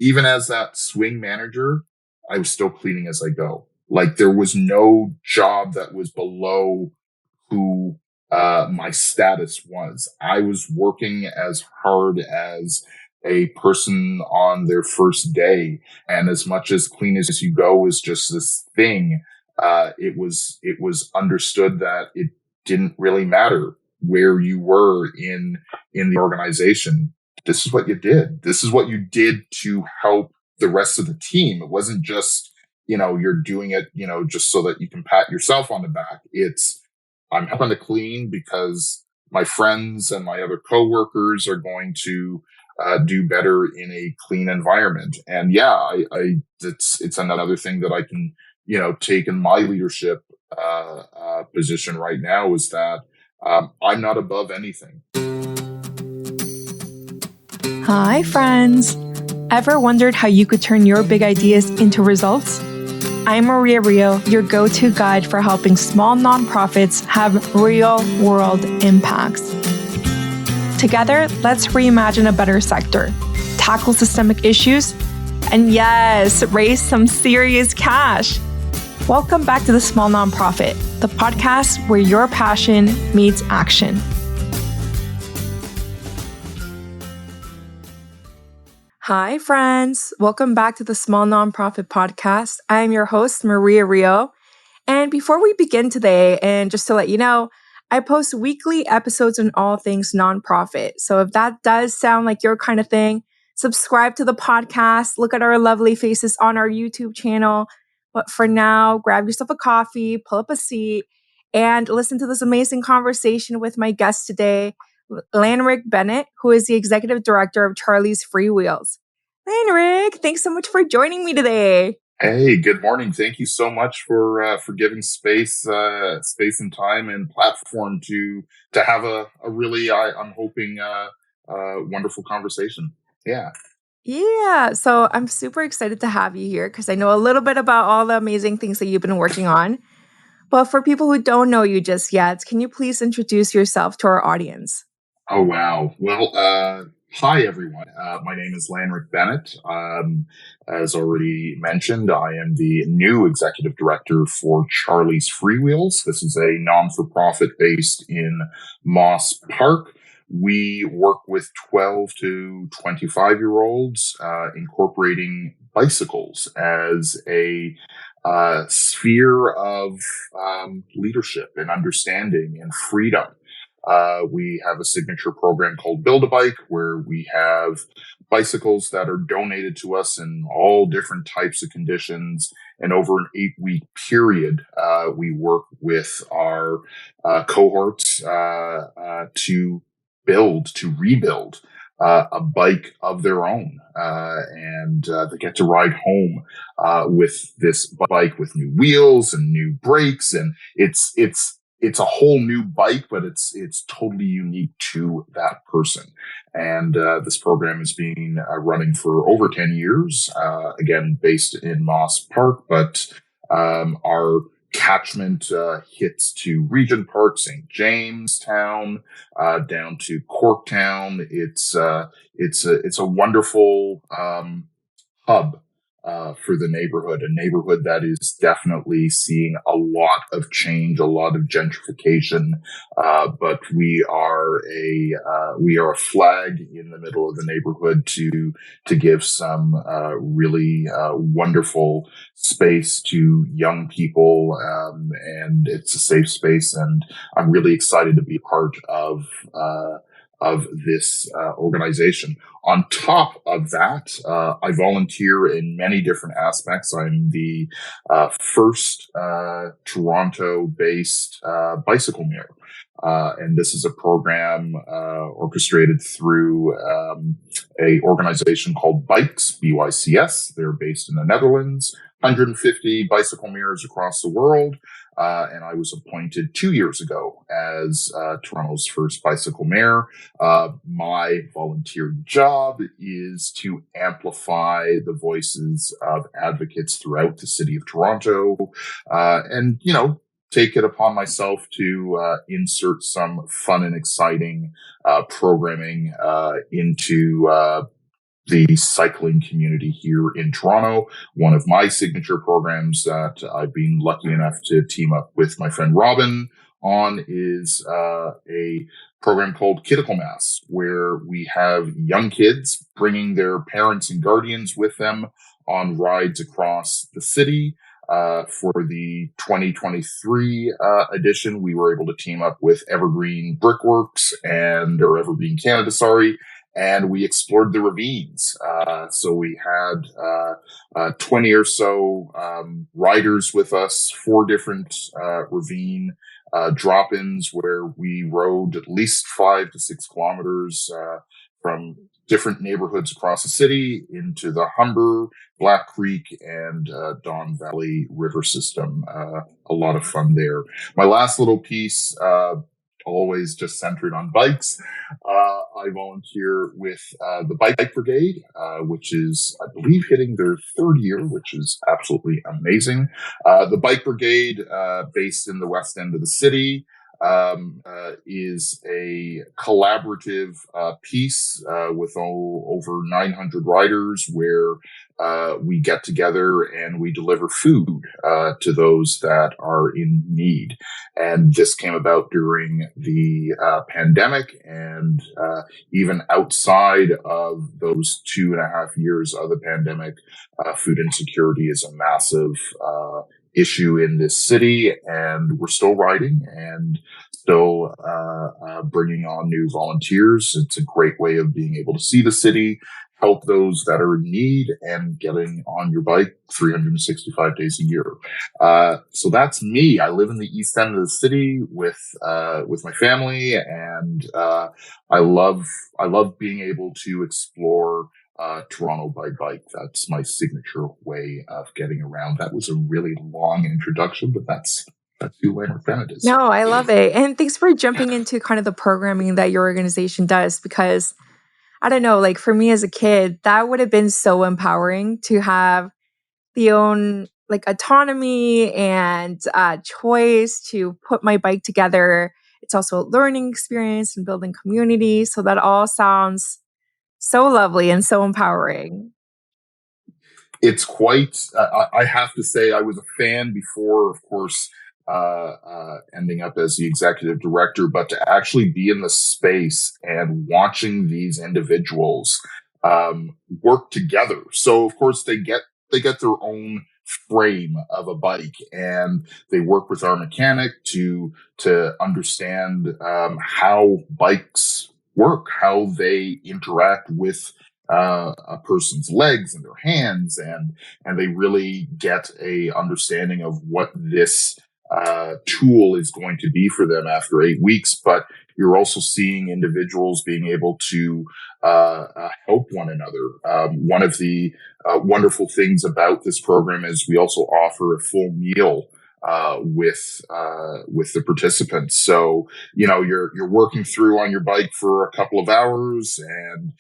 even as that swing manager, I was still cleaning as I go. Like there was no job that was below who my status was. I was working as hard as a person on their first day. And as much as clean as you go is just this thing, it was understood that it didn't really matter where you were in the organization. This is what you did. This is what you did to help the rest of the team. It wasn't just, you're doing it, just so that you can pat yourself on the back. It's, I'm helping to clean because my friends and my other coworkers are going to do better in a clean environment. And it's another thing that I can, take in my leadership position right now is that I'm not above anything. Hi, friends. Ever wondered how you could turn your big ideas into results? I'm Maria Rio, your go-to guide for helping small nonprofits have real-world impacts. Together, let's reimagine a better sector, tackle systemic issues, and yes, raise some serious cash. Welcome back to The Small Nonprofit, the podcast where your passion meets action. Hi, friends. Welcome back to the Small Nonprofit Podcast. I am your host, Maria Rio. And before we begin today, and just to let you know, I post weekly episodes on all things nonprofit. So if that does sound like your kind of thing, subscribe to the podcast, look at our lovely faces on our YouTube channel. But for now, grab yourself a coffee, pull up a seat, and listen to this amazing conversation with my guest today, Lanrick Bennett, who is the executive director of Charlie's FreeWheels. Lanrick, thanks so much for joining me today. Hey, good morning. Thank you so much for giving space and time and platform to have a really, I'm hoping, wonderful conversation. Yeah. So I'm super excited to have you here because I know a little bit about all the amazing things that you've been working on. But for people who don't know you just yet, can you please introduce yourself to our audience? Oh, wow. Well, hi, everyone. My name is Lanrick Bennett. As already mentioned, I am the new executive director for Charlie's FreeWheels. This is a non-for-profit based in Moss Park. We work with 12 to 25-year-olds, incorporating bicycles as a sphere of leadership and understanding and freedom. We have a signature program called Build a Bike, where we have bicycles that are donated to us in all different types of conditions. And over an 8-week period, we work with our cohorts to rebuild a bike of their own. And they get to ride home with this bike with new wheels and new brakes. And it's a whole new bike, but it's totally unique to that person. And this program has been running for over 10 years, again, based in Moss Park, but our catchment hits to Regent Park, St. Jamestown, down to Corktown. It's a wonderful hub for the neighborhood, a neighborhood that is definitely seeing a lot of change, a lot of gentrification. But we are a flag in the middle of the neighborhood to give some really wonderful space to young people, and it's a safe space. And I'm really excited to be part of this organization. On top of that, I volunteer in many different aspects. I'm the first Toronto-based bicycle mayor. And this is a program orchestrated through a organization called Bikes, BYCS. They're based in the Netherlands, 150 bicycle mayors across the world. And I was appointed 2 years ago as Toronto's first bicycle mayor. My volunteer job is to amplify the voices of advocates throughout the city of Toronto, and, take it upon myself to insert some fun and exciting programming into the cycling community here in Toronto. One of my signature programs that I've been lucky enough to team up with my friend Robin on is a program called Kiddical Mass, where we have young kids bringing their parents and guardians with them on rides across the city. For the 2023 edition, we were able to team up with Evergreen Brickworks or Evergreen Canada, sorry, and we explored the ravines. So we had 20 or so riders with us, 4 different ravine drop-ins where we rode at least 5 to 6 kilometers from different neighborhoods across the city into the Humber, Black Creek, and Don Valley River system. A lot of fun there. My last little piece, always just centered on bikes. I volunteer with the Bike Brigade, which is, I believe, hitting their 3rd year, which is absolutely amazing. The Bike Brigade, based in the west end of the city, is a collaborative piece with over 900 riders where we get together and we deliver food to those that are in need. And this came about during the pandemic, and even outside of those 2.5 years of the pandemic, food insecurity is a massive issue in this city, and we're still riding and still bringing on new volunteers. It's a great way of being able to see the city, help those that are in need, and getting on your bike 365 days a year. So that's me. I live in the east end of the city with my family, and I love being able to explore Toronto by bike. That's my signature way of getting around. That was a really long introduction, but that's who Lanrick Bennett is. No, I love it. And thanks for jumping into kind of the programming that your organization does, because I don't know, like for me as a kid, that would have been so empowering to have the own like autonomy and choice to put my bike together. It's also a learning experience and building community. So that all sounds so lovely and so empowering. It's quite, I have to say, I was a fan before, of course, ending up as the executive director, but to actually be in the space and watching these individuals work together. So, of course, they get their own frame of a bike, and they work with our mechanic to understand how bikes work, how they interact with a person's legs and their hands, and they really get a understanding of what this tool is going to be for them after 8 weeks. But you're also seeing individuals being able to help one another. One of the wonderful things about this program is we also offer a full meal with the participants. So, you're working through on your bike for a couple of hours, and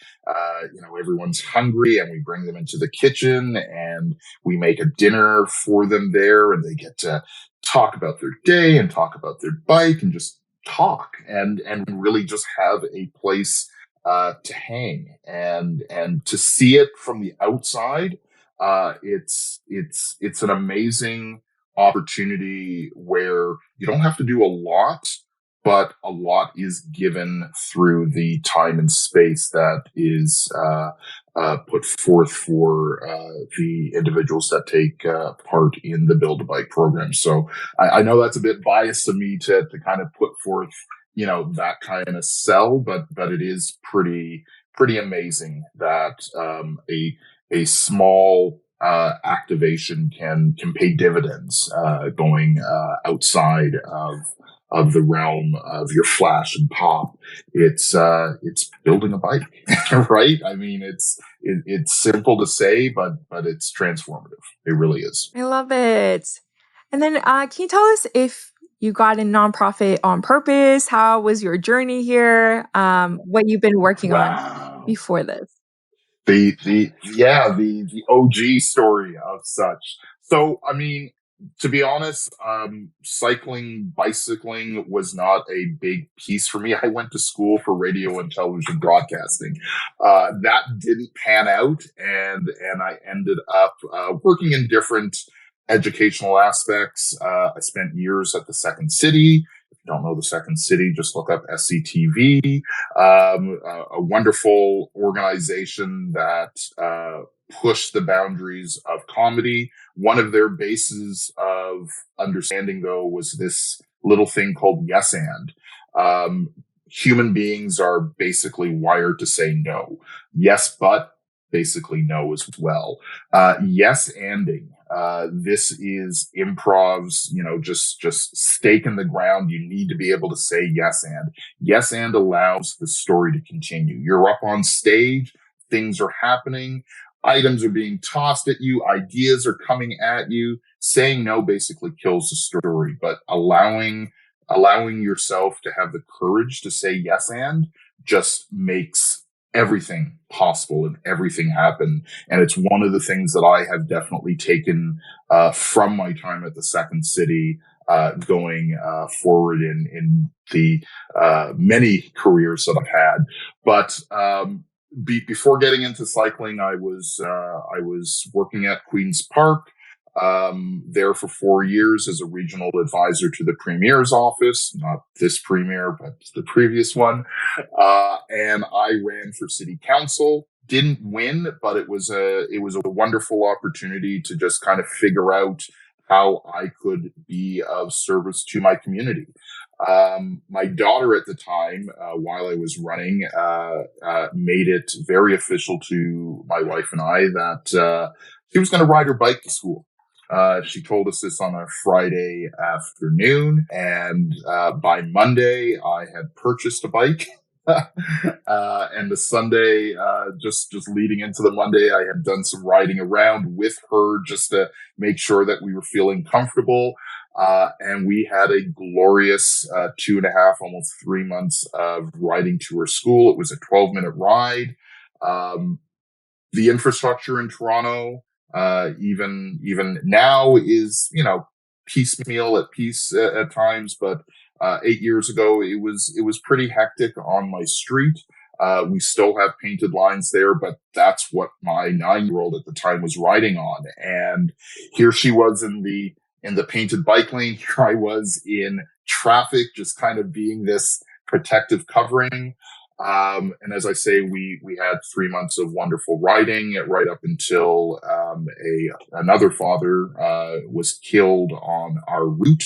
everyone's hungry, and we bring them into the kitchen and we make a dinner for them there, and they get to talk about their day and talk about their bike and just talk and really just have a place to hang and to see it from the outside. It's an amazing opportunity where you don't have to do a lot, but a lot is given through the time and space that is put forth for the individuals that take part in the Build a Bike program. So I know that's a bit biased of me to kind of put forth, that kind of sell, but it is pretty amazing that a small activation can pay dividends going outside of the realm of your flash and pop. It's building a bike, right? I mean, it's simple to say, but it's transformative. It really is. I love it. And then can you tell us if you got a nonprofit on purpose? How was your journey here? What you've been working on before this? The OG story of such. So, I mean, To be honest, bicycling was not a big piece for me. I went to school for radio and television broadcasting. That didn't pan out, and I ended up working in different educational aspects. I spent years at the Second City. If you don't know the Second City, just look up SCTV. A wonderful organization that pushed the boundaries of comedy. One of their bases of understanding, though, was this little thing called yes and. Human beings are basically wired to say no. Yes, but basically no as well. Yes anding. This is improv's, just stake in the ground. You need to be able to say yes and. Yes and allows the story to continue. You're up on stage, things are happening, items are being tossed at you, ideas are coming at you. Saying no basically kills the story, but allowing yourself to have the courage to say yes and just makes everything possible and everything happen. And it's one of the things that I have definitely taken from my time at the Second City, going forward in the many careers that I've had. But before getting into cycling, I was working at Queen's Park. There for 4 years as a regional advisor to the Premier's office, not this Premier, but the previous one. And I ran for city council. Didn't win, but it was a wonderful opportunity to just kind of figure out how I could be of service to my community. My daughter at the time, while I was running, made it very official to my wife and I that she was going to ride her bike to school. She told us this on a Friday afternoon, and by Monday, I had purchased a bike. And the Sunday, just leading into the Monday, I had done some riding around with her just to make sure that we were feeling comfortable. And we had a glorious 2.5, almost 3 months of riding to her school. It was a 12-minute ride. The infrastructure in Toronto, even now, is piecemeal at times, but 8 years ago it was pretty hectic on my street. We still have painted lines there, but that's what my 9-year-old at the time was riding on. And here she was in the painted bike lane. Here I was in traffic, just kind of being this protective covering. And as I say, we had 3 months of wonderful riding right up until another father was killed on our route.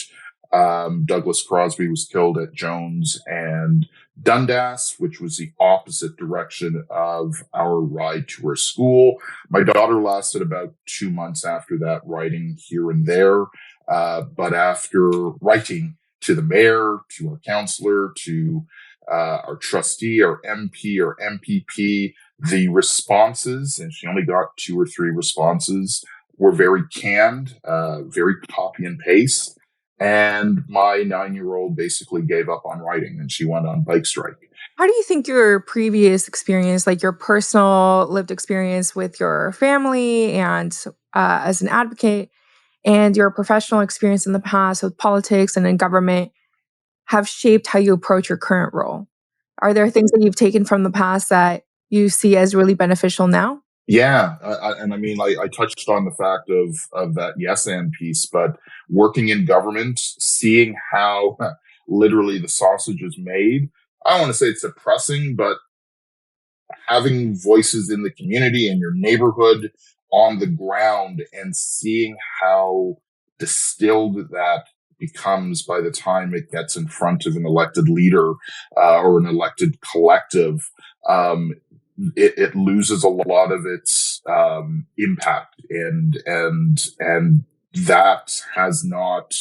Douglas Crosby was killed at Jones and Dundas, which was the opposite direction of our ride to her school. My daughter lasted about 2 months after that, riding here and there. But after writing to the mayor, to our councillor, to our trustee, our MP, or MPP, the responses, and she only got 2 or 3 responses, were very canned, very copy and paste. And my 9-year-old basically gave up on riding and she went on bike strike. How do you think your previous experience, like your personal lived experience with your family and as an advocate, and your professional experience in the past with politics and in government, have shaped how you approach your current role? Are there things that you've taken from the past that you see as really beneficial now? Yeah, and I mean, I touched on the fact of that yes and piece, but working in government, seeing how literally the sausage is made, I don't want to say it's depressing, but having voices in the community and your neighborhood on the ground and seeing how distilled that becomes by the time it gets in front of an elected leader or an elected collective, it loses a lot of its impact, and that has not.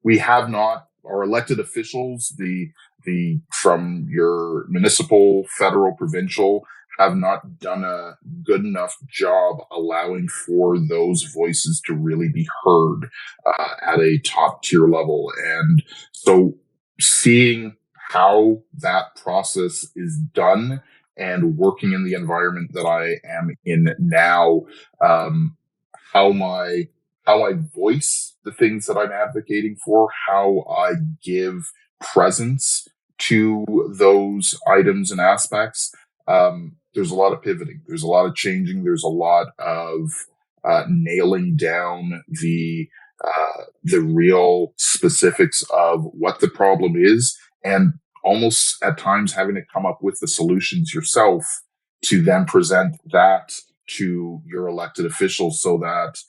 We have not. Our elected officials, the from your municipal, federal, provincial, have not done a good enough job allowing for those voices to really be heard at a top tier level. And so seeing how that process is done and working in the environment that I am in now, how I voice the things that I'm advocating for, how I give presence to those items and aspects. There's a lot of pivoting. There's a lot of changing. There's a lot of nailing down the real specifics of what the problem is, and almost at times having to come up with the solutions yourself to then present that to your elected officials, so that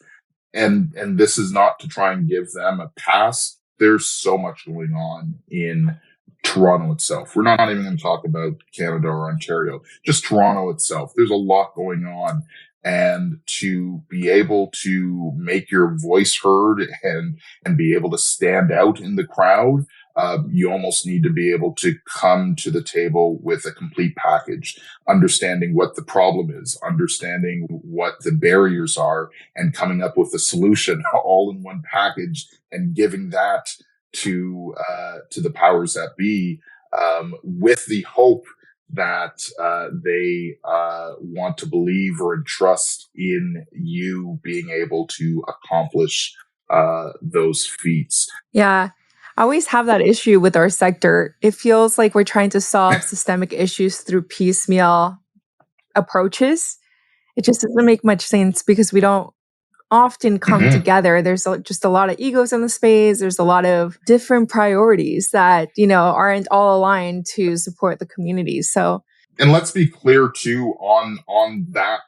and this is not to try and give them a pass. There's so much going on in Toronto itself. We're not even going to talk about Canada or Ontario, just Toronto itself. There's a lot going on. And to be able to make your voice heard and be able to stand out in the crowd, you almost need to be able to come to the table with a complete package, understanding what the problem is, understanding what the barriers are, and coming up with a solution all in one package, and giving that to the powers that be, with the hope that they want to believe or entrust in you being able to accomplish those feats. Yeah. I always have that issue with our sector. It feels like we're trying to solve systemic issues through piecemeal approaches. It just doesn't make much sense because we don't often come together. There's just a lot of egos in the space. There's a lot of different priorities that, aren't all aligned to support the community. So, and let's be clear too on that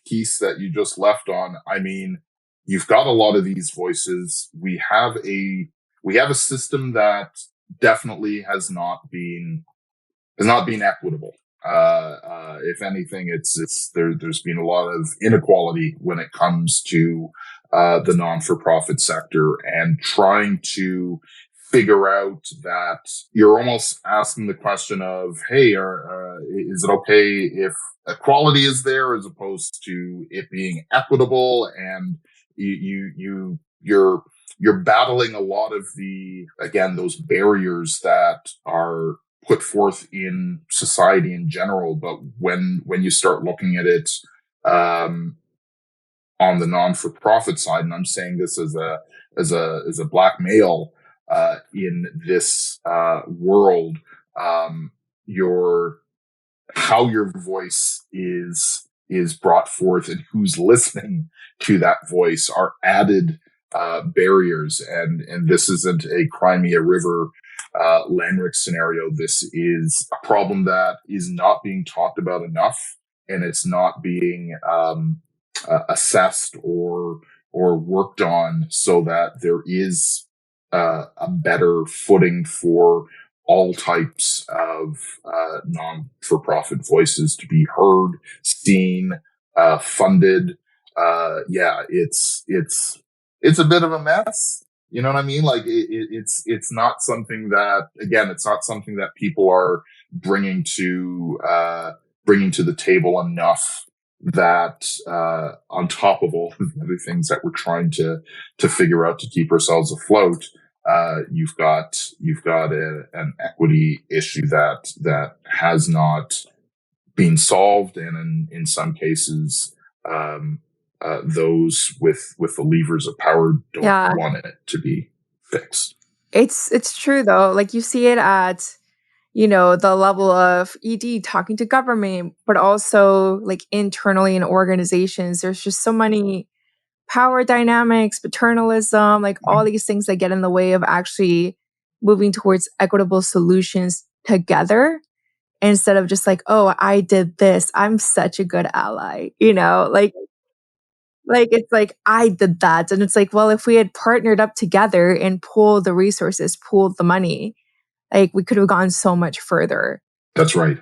piece that you just left on. I mean, you've got a lot of these voices. We have a system that definitely has not been equitable. If anything, there's been a lot of inequality when it comes to the non-for-profit sector, and trying to figure out that you're almost asking the question of, hey, is it okay if equality is there as opposed to it being equitable? And you're battling a lot of those barriers that are put forth in society in general. But when you start looking at it on the non-for-profit side, and I'm saying this as a black male in this world, how your voice is brought forth and who's listening to that voice are added barriers. And this isn't a Crimea River Lanrick scenario. This is a problem that is not being talked about enough, and it's not being assessed or worked on, so that there is a better footing for all types of non-for-profit voices to be heard, seen, funded. It's a bit of a mess. You know what I mean? Like it's not something that, again, it's not something that people are bringing to the table enough, that on top of all the other things that we're trying to figure out to keep ourselves afloat, you've got an equity issue that has not been solved, and in some cases, those with the levers of power don't want it to be fixed. It's true though. Like you see it at, the level of ED talking to government, but also like internally in organizations. There's just so many power dynamics, paternalism, like all these things that get in the way of actually moving towards equitable solutions together, instead of just like, oh, I did this, I'm such a good ally, like it's like I did that. And it's like, well, if we had partnered up together and pooled the resources, pooled the money, like we could have gone so much further. That's right.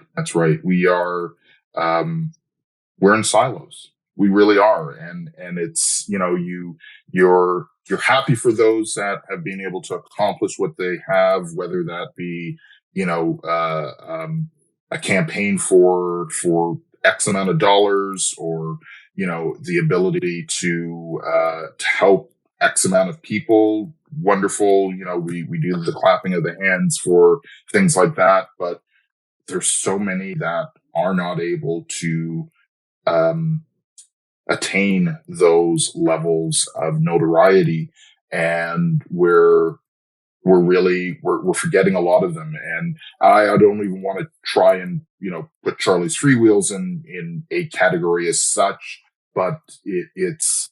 We are, we're in silos. We really are. And it's, you're happy for those that have been able to accomplish what they have, whether that be, a campaign for X amount of dollars, or, the ability to help X amount of people. Wonderful. We do the clapping of the hands for things like that, but there's so many that are not able to attain those levels of notoriety, and we're forgetting a lot of them. And I don't even want to try and, put Charlie's FreeWheels in a category as such, but it's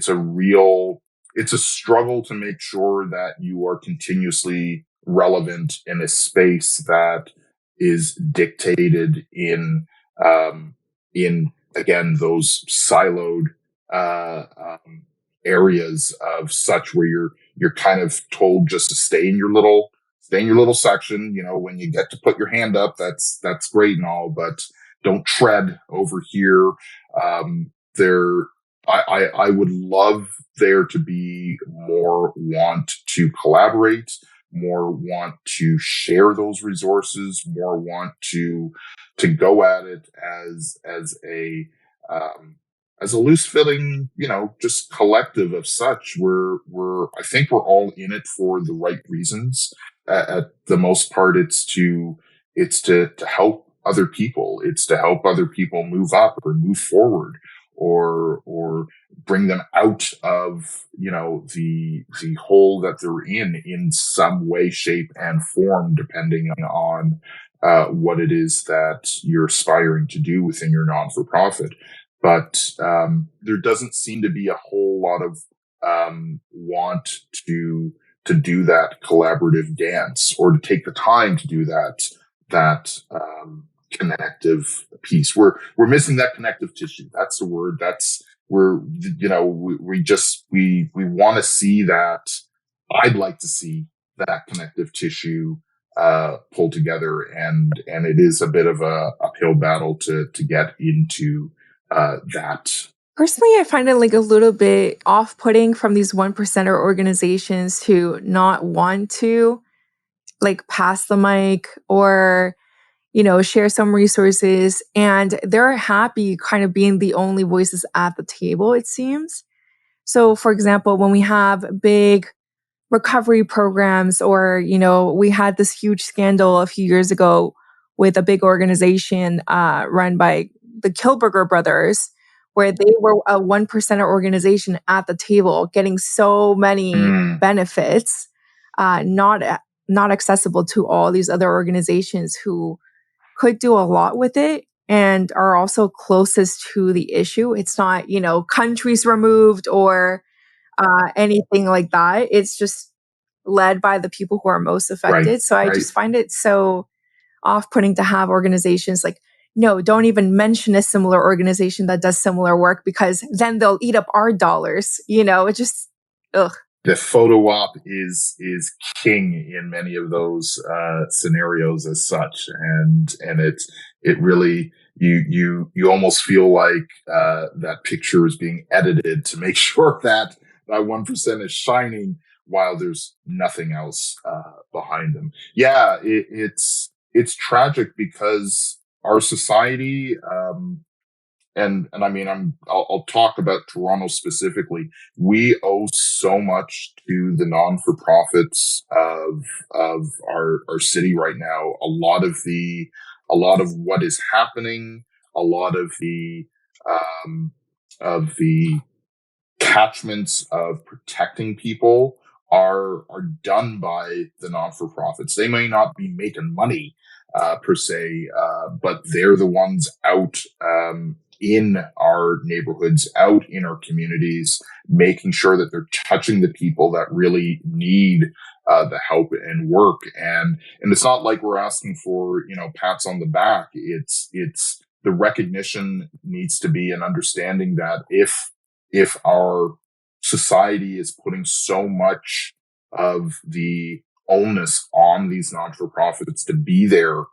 a struggle to make sure that you are continuously relevant in a space that is dictated in again, those siloed, uh, um, areas of such where you're kind of told just to stay in your little section. When you get to put your hand up, that's great and all, but don't tread over here. There, I would love there to be more want to collaborate, more want to share those resources, more want to go at it um, as a loose fitting, just collective of such. I think we're all in it for the right reasons. At the most part, it's to help other people. It's to help other people move up or move forward, or bring them out of, the hole that they're in some way, shape, and form, depending on what it is that you're aspiring to do within your non-for-profit. But there doesn't seem to be a whole lot of want to do that collaborative dance, or to take the time to do that connective piece. We're missing that connective tissue. That's the word. We want to see that. I'd like to see that connective tissue pulled together, and it is a bit of a uphill battle to get into that. Personally, I find it like a little bit off-putting from these one percenter organizations to not want to like pass the mic or share some resources. And they're happy kind of being the only voices at the table, it seems. So, for example, when we have big recovery programs, or, we had this huge scandal a few years ago with a big organization run by the Kilberger brothers, where they were a one percenter organization at the table, getting so many benefits, not accessible to all these other organizations who could do a lot with it and are also closest to the issue. It's not, countries removed or anything like that. It's just led by the people who are most Right, affected. So I right. just find it so off-putting to have organizations like, no, don't even mention a similar organization that does similar work, because then they'll eat up our dollars. It just, ugh. The photo op is king in many of those scenarios as such, and it really, you almost feel like that picture is being edited to make sure that 1% is shining while there's nothing else behind them. Yeah, it's tragic because our society, and I mean, I'll talk about Toronto specifically. We owe so much to the non-for-profits of our city right now. A lot of what is happening, a lot um, of the catchments of protecting people are done by the non-for-profits. They may not be making money per se, but they're the ones out in our neighborhoods, out in our communities, making sure that they're touching the people that really need the help and work. And it's not like we're asking for, pats on the back. It's the recognition needs to be an understanding that if our society is putting so much of the onus on these non-for-profits to be there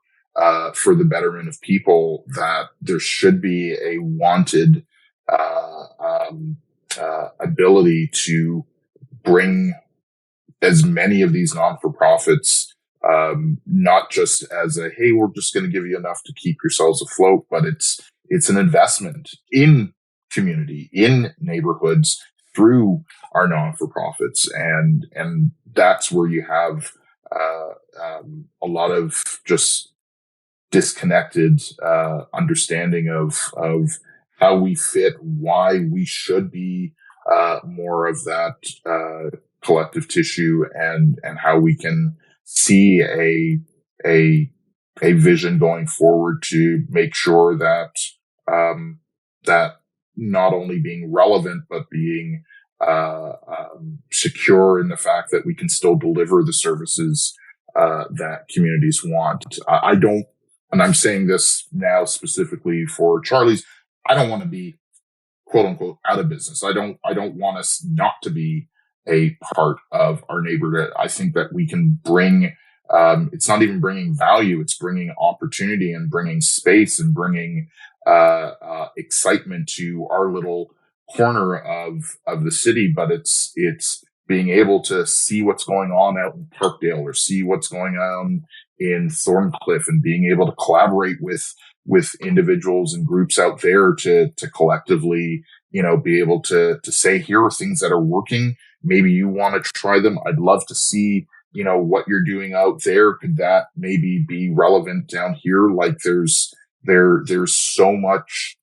for the betterment of people, that there should be a wanted ability to bring as many of these non-for-profits, not just as a, hey, we're just going to give you enough to keep yourselves afloat, but it's an investment in community, in neighborhoods, through our non-for-profits. And that's where you have a lot of just disconnected understanding of how we fit, why we should be more of that collective tissue, and how we can see a a vision going forward to make sure that that not only being relevant but being secure in the fact that we can still deliver the services that communities want. I don't, and I'm saying this now specifically for Charlie's, I don't want to be quote unquote out of business. I don't want us not to be a part of our neighborhood. I think that we can bring, it's not even bringing value, it's bringing opportunity and bringing space and bringing excitement to our little corner of the city. But it's being able to see what's going on out in Parkdale or see what's going on in Thorncliffe, and being able to collaborate with individuals and groups out there to collectively, be able to say, here are things that are working. Maybe you want to try them. I'd love to see, what you're doing out there. Could that maybe be relevant down here? Like there's so much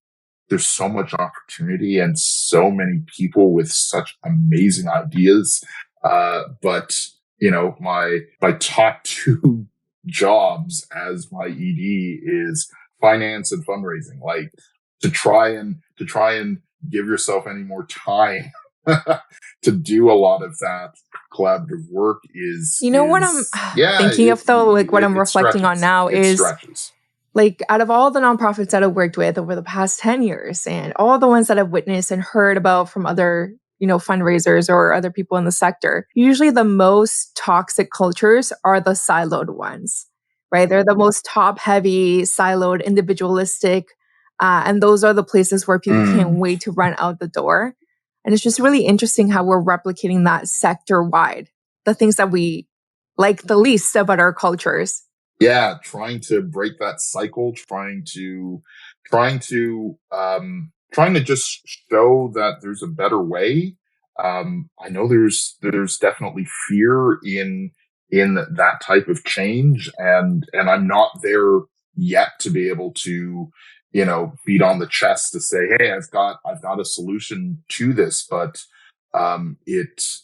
opportunity and so many people with such amazing ideas. But my top two jobs as my ED is finance and fundraising. Like to try and give yourself any more time to do a lot of that collaborative work is, what I'm thinking of though, like what I'm reflecting on now is stretches. Like out of all the nonprofits that I've worked with over the past 10 years and all the ones that I've witnessed and heard about from other, fundraisers or other people in the sector, usually the most toxic cultures are the siloed ones, right? They're the most top heavy, siloed, individualistic. And those are the places where people can't wait to run out the door. And it's just really interesting how we're replicating that sector wide, the things that we like the least about our cultures. Yeah, trying to break that cycle, trying to just show that there's a better way. I know there's definitely fear in that type of change, and I'm not there yet to be able to, beat on the chest to say, hey, I've got a solution to this, but it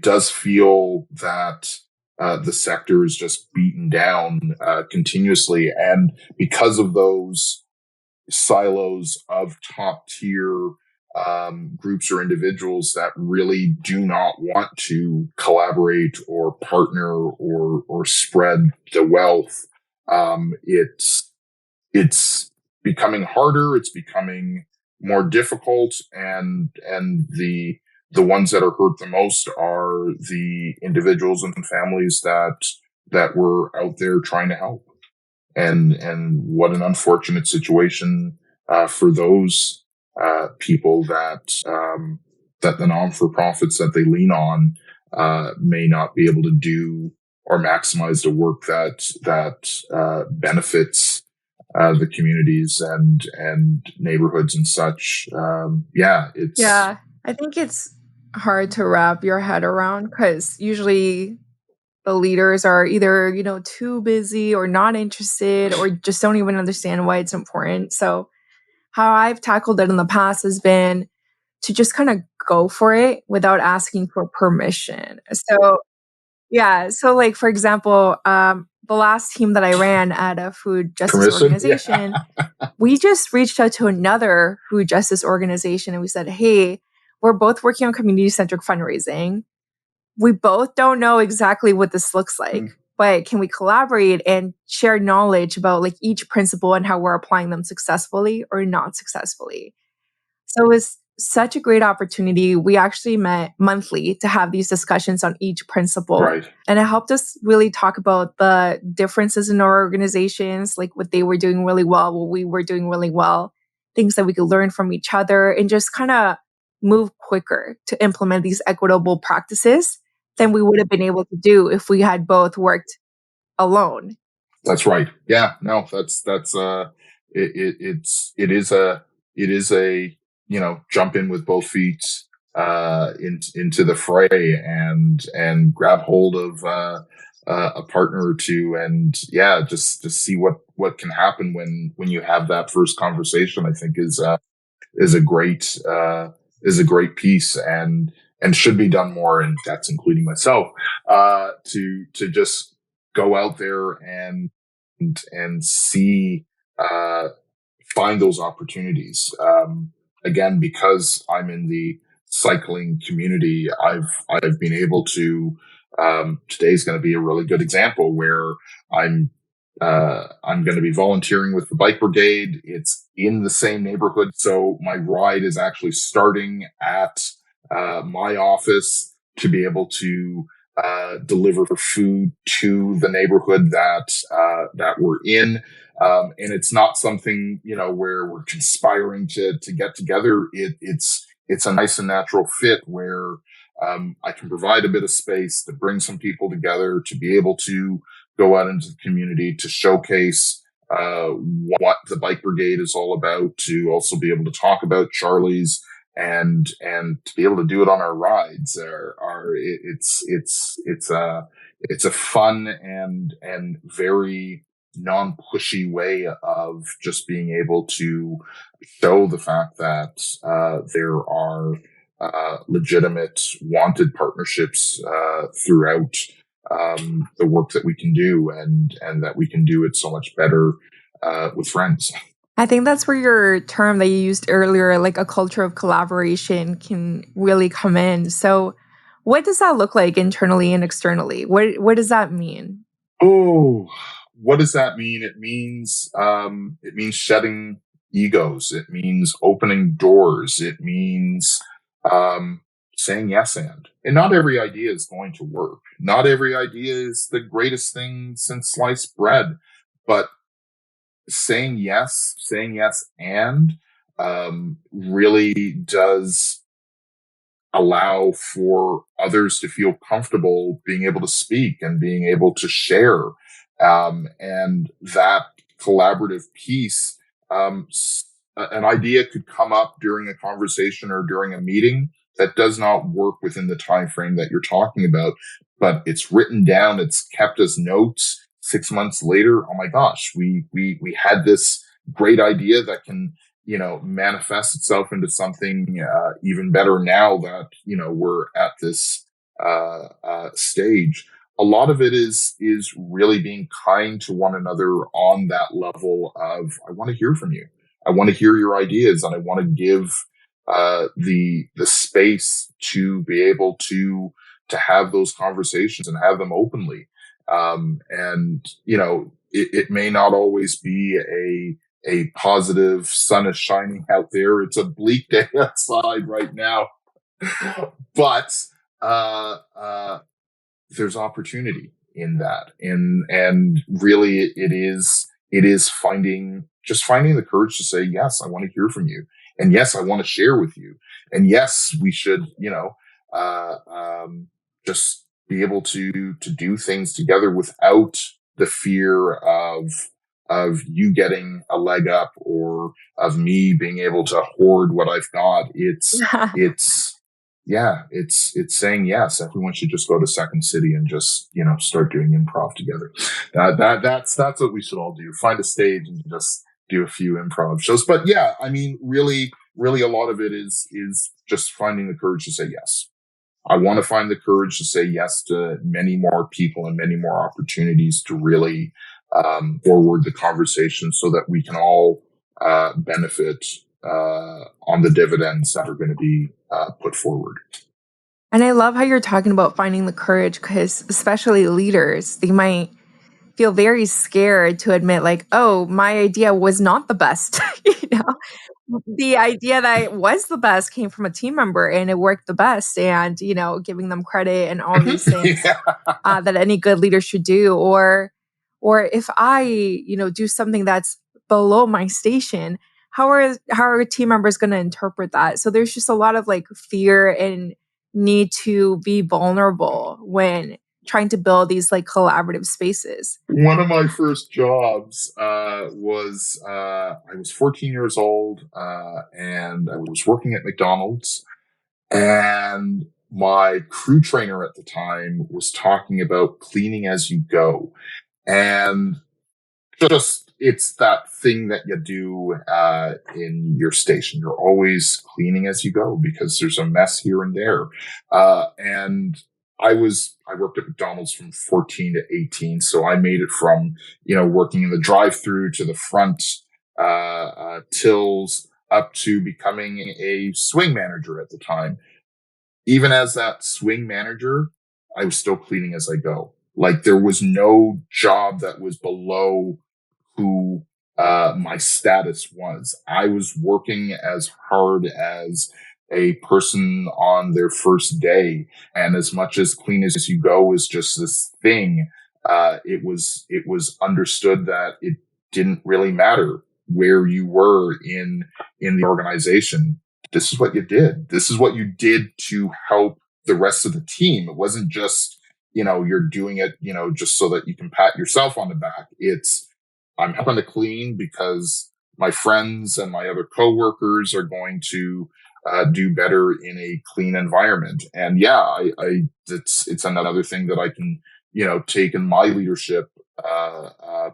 does feel that the sector is just beaten down continuously. And because of those silos of top tier groups or individuals that really do not want to collaborate or partner or spread the wealth, it's becoming harder. It's becoming more difficult, and the ones that are hurt the most are the individuals and families that were out there trying to help. And what an unfortunate situation for those people that the non-for-profits that they lean on may not be able to do or maximize the work that benefits the communities and neighborhoods and such. I think it's hard to wrap your head around because usually the leaders are either, too busy or not interested or just don't even understand why it's important. So how I've tackled it in the past has been to just kind of go for it without asking for permission. So yeah. So like, for example, the last team that I ran at a food justice organization, we just reached out to another food justice organization and we said, hey, we're both working on community-centric fundraising. We both don't know exactly what this looks like, but can we collaborate and share knowledge about like each principle and how we're applying them successfully or not successfully? So it was such a great opportunity. We actually met monthly to have these discussions on each principle. Right. And it helped us really talk about the differences in our organizations, like what they were doing really well, what we were doing really well, things that we could learn from each other, and just kind of move quicker to implement these equitable practices than we would have been able to do if we had both worked alone. That's right. Yeah, no, that's it is a jump in with both feet into the fray and grab hold of a partner or two, and yeah, just see what can happen when you have that first conversation. I think is a great piece, and should be done more, and that's including myself, to just go out there and see, find those opportunities. Again, because I'm in the cycling community, I've been able to. Today's going to be a really good example where I'm I'm going to be volunteering with the bike brigade. It's in the same neighborhood, so my ride is actually starting at my office to be able to deliver food to the neighborhood that we're in. And it's not something, where we're conspiring to get together. It's a nice and natural fit where I can provide a bit of space to bring some people together to be able to go out into the community to showcase what the bike brigade is all about, to also be able to talk about Charlie's, and to be able to do it on our rides. It's a fun and very non-pushy way of just being able to show the fact that there are legitimate wanted partnerships throughout the work that we can do, and that we can do it so much better with friends. I think that's where your term that you used earlier, like a culture of collaboration, can really come in. So what does that look like internally and externally? What does that mean? Oh, what does that mean? It means shedding egos. It means opening doors. It means saying yes, and not every idea is going to work. Not every idea is the greatest thing since sliced bread, but saying yes, and really does allow for others to feel comfortable being able to speak and being able to share. And that collaborative piece, an idea could come up during a conversation or during a meeting that does not work within the time frame that you're talking about, but it's written down, it's kept as notes. 6 months later, oh my gosh, we had this great idea that can manifest itself into something even better now that we're at this stage. A lot of it is really being kind to one another on that level of, I want to hear from you, I want to hear your ideas, and I want to give the space to be able to have those conversations and have them openly. And it may not always be a positive, sun is shining out there. It's a bleak day outside right now, but there's opportunity in that, and really it is finding the courage to say, yes, I want to hear from you, and yes, I want to share with you, and yes, we should just be able to do things together without the fear of you getting a leg up, or of me being able to hoard what I've got. It's saying yes. Everyone should just go to Second City and just start doing improv together. That's what we should all do. Find a stage and just do a few improv shows. But yeah, I mean, really, a lot of it is just finding the courage to say yes. I want to find the courage to say yes to many more people and many more opportunities to really forward the conversation, so that we can all benefit on the dividends that are going to be put forward. And I love how you're talking about finding the courage, because especially leaders, they might feel very scared to admit, like, oh, my idea was not the best. The idea that was the best came from a team member and it worked the best, and giving them credit and all these things Yeah. that any good leader should do. Or if I do something that's below my station, how are team members going to interpret that? So there's just a lot of like fear and need to be vulnerable when trying to build these like collaborative spaces. One of my first jobs was I was 14 years old, and I was working at McDonald's, And my crew trainer at the time was talking about cleaning as you go. And just, it's that thing that you do in your station. You're always cleaning as you go because there's a mess here and there. And I worked at McDonald's from 14 to 18. So I made it from, working in the drive-through to the front tills up to becoming a swing manager at the time. Even as that swing manager, I was still cleaning as I go. Like there was no job that was below who my status was. I was working as hard as a person on their first day. And as much as clean as you go is just this thing, it was understood that it didn't really matter where you were in the organization. This is what you did. This is what you did to help the rest of the team. It wasn't just, you're doing it, just so that you can pat yourself on the back. It's, I'm helping to clean because my friends and my other coworkers are going to do better in a clean environment. And yeah, it's another thing that I can, take in my leadership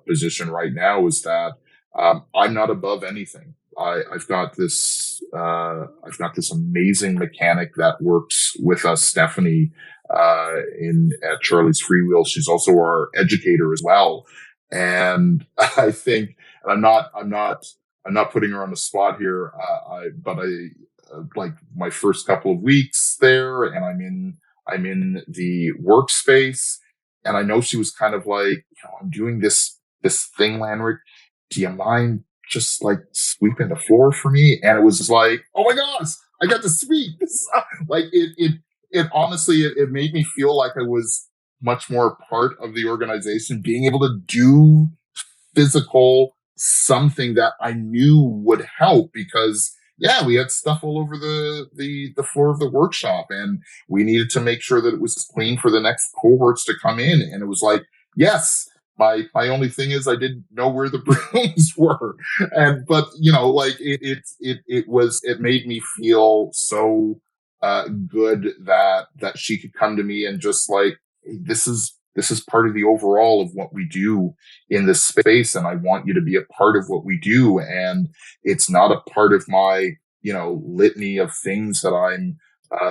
position right now is that I'm not above anything. I've got this amazing mechanic that works with us, Stephanie, at Charlie's FreeWheels. She's also our educator as well. And I think, and I'm not putting her on the spot here. But like my first couple of weeks there, and I'm in the workspace, and I know she was kind of like, I'm doing this thing, Lanrick. Do you mind just like sweeping the floor for me? And it was just like, oh my gosh, I got to sweep. Like it honestly, it made me feel like I was much more a part of the organization, being able to do physical something that I knew would help because yeah, we had stuff all over the floor of the workshop and we needed to make sure that it was clean for the next cohorts to come in. And it was like, yes, my only thing is I didn't know where the brooms were. But like it made me feel so good that she could come to me and just like, hey, this is part of the overall of what we do in this space. And I want you to be a part of what we do. And it's not a part of my, litany of things that I'm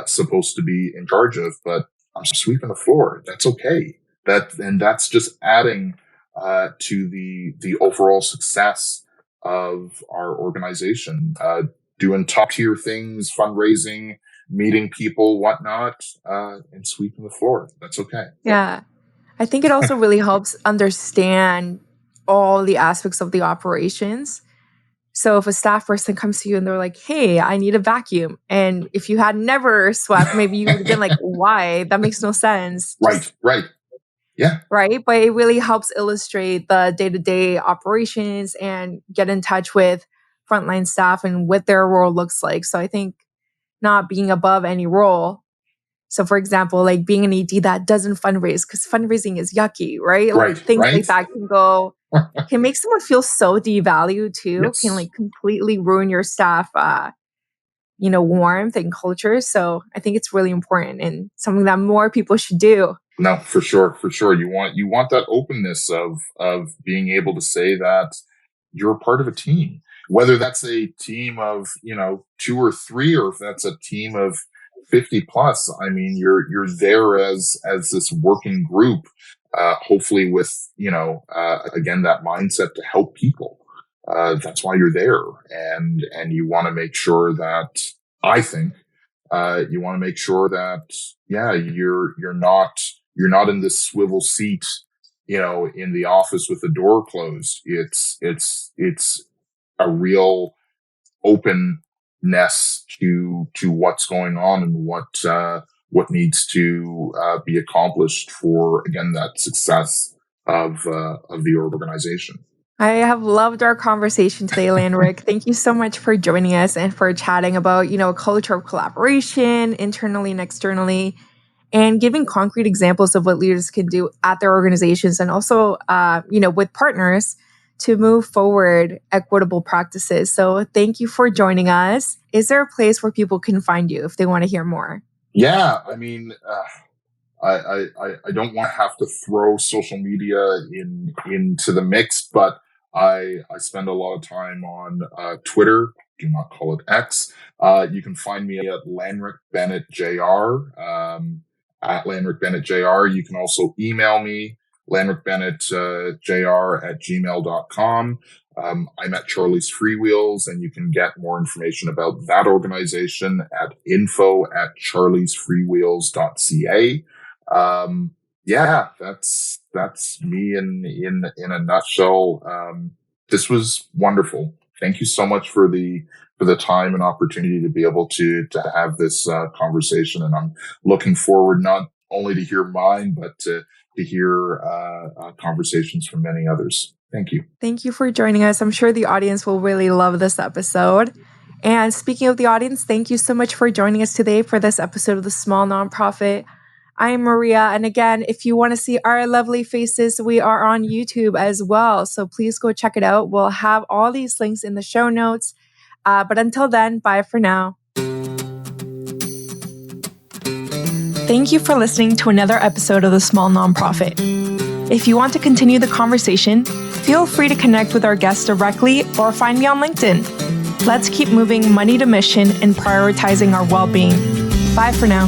supposed to be in charge of, but I'm sweeping the floor. That's okay. That's just adding to the overall success of our organization, doing top tier things, fundraising, meeting people, whatnot, and sweeping the floor. That's okay. Yeah. I think it also really helps understand all the aspects of the operations. So if a staff person comes to you and they're like, hey, I need a vacuum. And if you had never swept, maybe you would have been like, why? That makes no sense. Right. Yeah. Right. But it really helps illustrate the day-to-day operations and get in touch with frontline staff and what their role looks like. So I think not being above any role. So for example, like being an ED that doesn't fundraise because fundraising is yucky, right? Like things like that can make someone feel so devalued too, yes. Can like completely ruin your staff, warmth and culture. So I think it's really important and something that more people should do. No, for sure. You want that openness of being able to say that you're a part of a team, whether that's a team of, 2 or 3, or if that's a team of 50 plus. I mean, you're there as this working group, hopefully with, again, that mindset to help people. That's why you're there. And you want to make sure that, I think, you want to make sure that, yeah, you're not in this swivel seat, in the office with the door closed. It's a real openness to what's going on and what needs to be accomplished for, again, that success of the organization. I have loved our conversation today, Lanrick. Thank you so much for joining us and for chatting about, a culture of collaboration internally and externally, and giving concrete examples of what leaders can do at their organizations and also, with partners to move forward equitable practices. So thank you for joining us. Is there a place where people can find you if they want to hear more? Yeah, I mean, I don't want to have to throw social media into the mix, but I spend a lot of time on Twitter. Do not call it X. You can find me at Lanrick Bennett Jr. At Lanrick Bennett Jr. You can also email me, Lanrick Bennett Jr. at gmail.com. I'm at Charlie's FreeWheels, and you can get more information about that organization at info@charliesfreewheels.ca. Yeah, that's me in a nutshell. This was wonderful. Thank you so much for the time and opportunity to be able to have this conversation, and I'm looking forward not only to hear mine, but to hear conversations from many others. Thank you. Thank you for joining us. I'm sure the audience will really love this episode. And speaking of the audience, thank you so much for joining us today for this episode of The Small Nonprofit. I'm Maria. And again, if you want to see our lovely faces, we are on YouTube as well. So please go check it out. We'll have all these links in the show notes. But until then, bye for now. Thank you for listening to another episode of The Small Nonprofit. If you want to continue the conversation, feel free to connect with our guests directly or find me on LinkedIn. Let's keep moving money to mission and prioritizing our well-being. Bye for now.